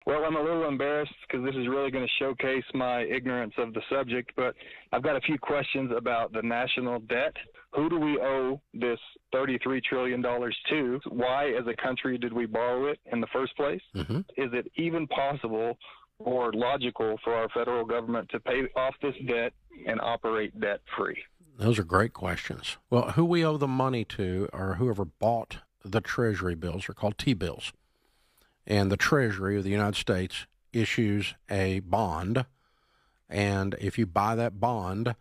Well, I'm a little embarrassed because this is really going to showcase my ignorance of the subject, but I've got a few questions about the national debt. Who do we owe this $33 trillion to? Why, as a country, did we borrow it in the first place? Mm-hmm. Is it even possible or logical for our federal government to pay off this debt and operate debt-free? Those are great questions. Well, who we owe the money to, or whoever bought the Treasury bills, are called T-bills. And the Treasury of the United States issues a bond, and if you buy that bond,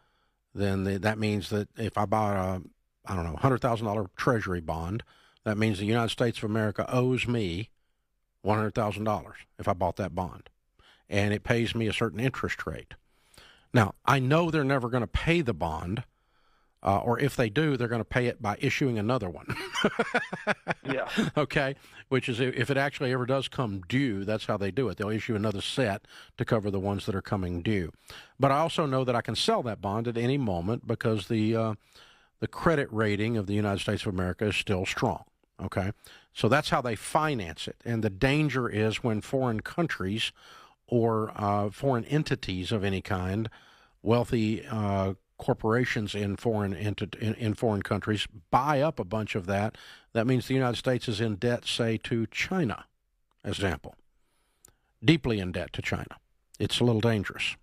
then that means that if I buy a, $100,000 Treasury bond, that means the United States of America owes me $100,000 if I bought that bond, and it pays me a certain interest rate. Now, I know they're never going to pay the bond, or if they do, they're going to pay it by issuing another one. Yeah. Okay? Which is, if it actually ever does come due, that's how they do it. They'll issue another set to cover the ones that are coming due. But I also know that I can sell that bond at any moment because the credit rating of the United States of America is still strong. Okay? So that's how they finance it. And the danger is when foreign countries or foreign entities of any kind, wealthy corporations in foreign countries buy up a bunch of that. That means the United States is in debt, say, to China, as an example. Deeply in debt to China. It's a little dangerous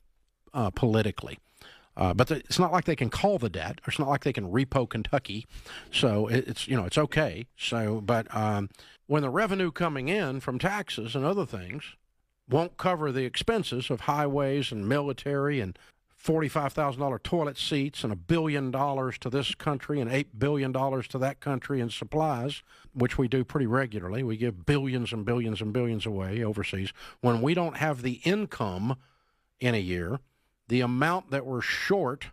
politically. But it's not like they can call the debt. It's not like they can repo Kentucky. So it's okay. So, but when the revenue coming in from taxes and other things won't cover the expenses of highways and military and $45,000 toilet seats and $1 billion to this country and $8 billion to that country in supplies, which we do pretty regularly. We give billions and billions and billions away overseas. When we don't have the income in a year, the amount that we're short,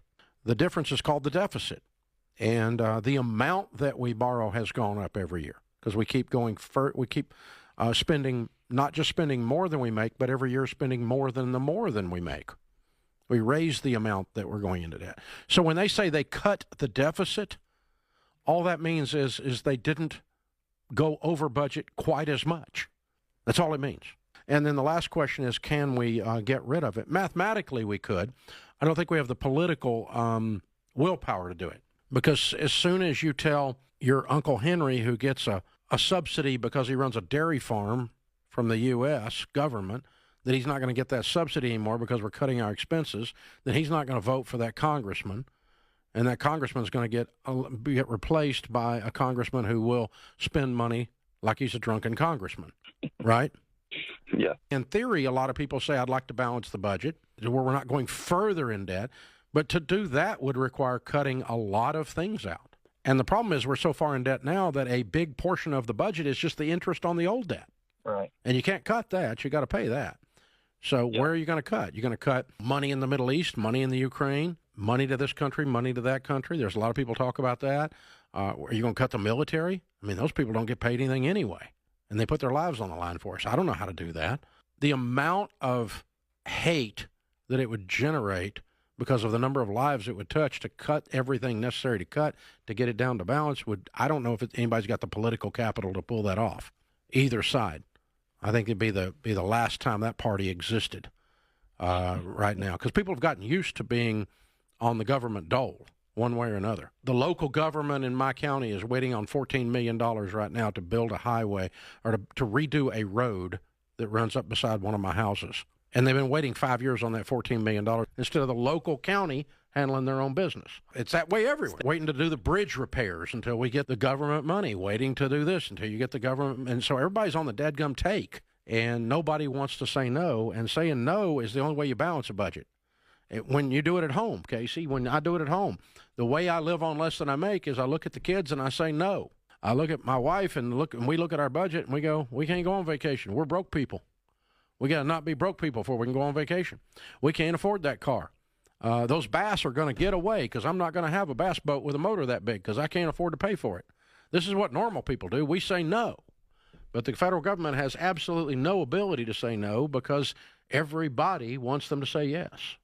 the difference is called the deficit. And the amount that we borrow has gone up every year because we keep spending, not just spending more than we make, but every year spending more than we make. We raise the amount that we're going into debt. So when they say they cut the deficit, all that means is they didn't go over budget quite as much. That's all it means. And then the last question is, can we get rid of it? Mathematically, we could. I don't think we have the political willpower to do it. Because as soon as you tell your Uncle Henry, who gets a subsidy because he runs a dairy farm from the U.S. government, that he's not going to get that subsidy anymore because we're cutting our expenses, then he's not going to vote for that congressman, and that congressman's going to get replaced by a congressman who will spend money like he's a drunken congressman, right? Yeah. In theory, a lot of people say, I'd like to balance the budget where we're not going further in debt, but to do that would require cutting a lot of things out. And the problem is we're so far in debt now that a big portion of the budget is just the interest on the old debt. Right. And you can't cut that. You got to pay that. So where are you going to cut? You're going to cut money in the Middle East, money in the Ukraine, money to this country, money to that country. There's a lot of people talk about that. Are you going to cut the military? I mean, those people don't get paid anything anyway, and they put their lives on the line for us. I don't know how to do that. The amount of hate that it would generate because of the number of lives it would touch to cut everything necessary to cut to get it down to balance I don't know if anybody's got the political capital to pull that off, either side. I think it'd be the last time that party existed right now, because people have gotten used to being on the government dole one way or another. The local government in my county is waiting on $14 million right now to build a highway or to redo a road that runs up beside one of my houses. And they've been waiting 5 years on that $14 million instead of the local county handling their own business. It's that way everywhere. Waiting to do the bridge repairs until we get the government money, waiting to do this until you get the government. And so everybody's on the dadgum take, and nobody wants to say no. And saying no is the only way you balance a budget. When you do it at home, Casey, when I do it at home, the way I live on less than I make is I look at the kids and I say no. I look at my wife and we look at our budget and we go, we can't go on vacation. We're broke people. We got to not be broke people before we can go on vacation. We can't afford that car. Those bass are going to get away because I'm not going to have a bass boat with a motor that big because I can't afford to pay for it. This is what normal people do. We say no. But the federal government has absolutely no ability to say no because everybody wants them to say yes.